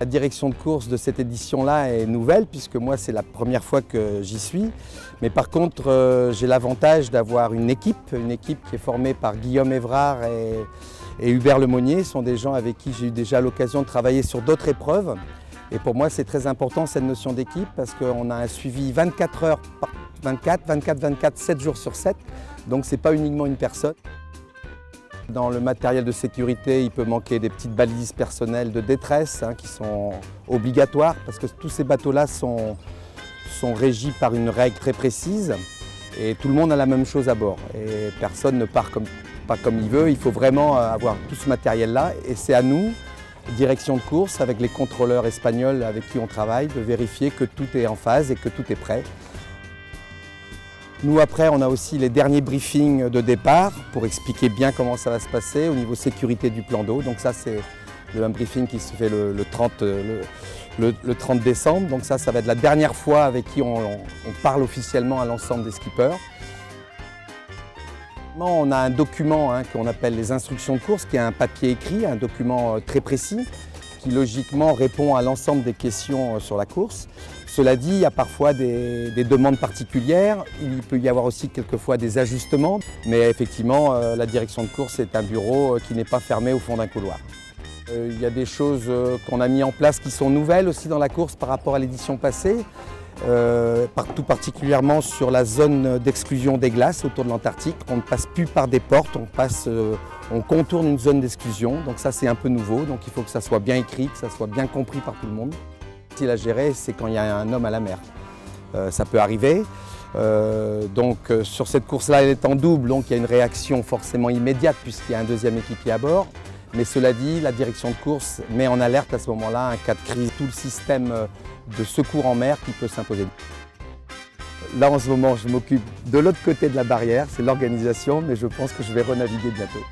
La direction de course de cette édition-là est nouvelle puisque moi c'est la première fois que j'y suis. Mais par contre j'ai l'avantage d'avoir une équipe qui est formée par Guillaume Évrard et Hubert Lemonnier. Ce sont des gens avec qui j'ai eu déjà l'occasion de travailler sur d'autres épreuves. Et pour moi c'est très important cette notion d'équipe parce qu'on a un suivi 24 heures par 24, 7 jours sur 7. Donc ce n'est pas uniquement une personne. Dans le matériel de sécurité, il peut manquer des petites balises personnelles de détresse qui sont obligatoires parce que tous ces bateaux-là sont régis par une règle très précise et tout le monde a la même chose à bord. Et personne ne part pas comme il veut, il faut vraiment avoir tout ce matériel-là et c'est à nous, direction de course, avec les contrôleurs espagnols avec qui on travaille, de vérifier que tout est en phase et que tout est prêt. Nous, après, on a aussi les derniers briefings de départ pour expliquer bien comment ça va se passer au niveau sécurité du plan d'eau. Donc ça, c'est un briefing qui se fait le 30 décembre. Donc ça va être la dernière fois avec qui on parle officiellement à l'ensemble des skippers. On a un document qu'on appelle les instructions de course, qui est un papier écrit, un document très précis, qui logiquement répond à l'ensemble des questions sur la course. Cela dit, il y a parfois des demandes particulières, il peut y avoir aussi quelquefois des ajustements, mais effectivement la direction de course est un bureau qui n'est pas fermé au fond d'un couloir. Il y a des choses qu'on a mis en place qui sont nouvelles aussi dans la course par rapport à l'édition passée, tout particulièrement sur la zone d'exclusion des glaces autour de l'Antarctique. On ne passe plus par des portes, on contourne une zone d'exclusion, donc ça c'est un peu nouveau, donc il faut que ça soit bien écrit, que ça soit bien compris par tout le monde. Ce à gérer, c'est quand il y a un homme à la mer. Ça peut arriver. Sur cette course-là, elle est en double, donc il y a une réaction forcément immédiate puisqu'il y a un deuxième équipier à bord. Mais cela dit, la direction de course met en alerte à ce moment-là un cas de crise, tout le système de secours en mer qui peut s'imposer. Là, en ce moment, je m'occupe de l'autre côté de la barrière, c'est l'organisation, mais je pense que je vais renaviguer bientôt.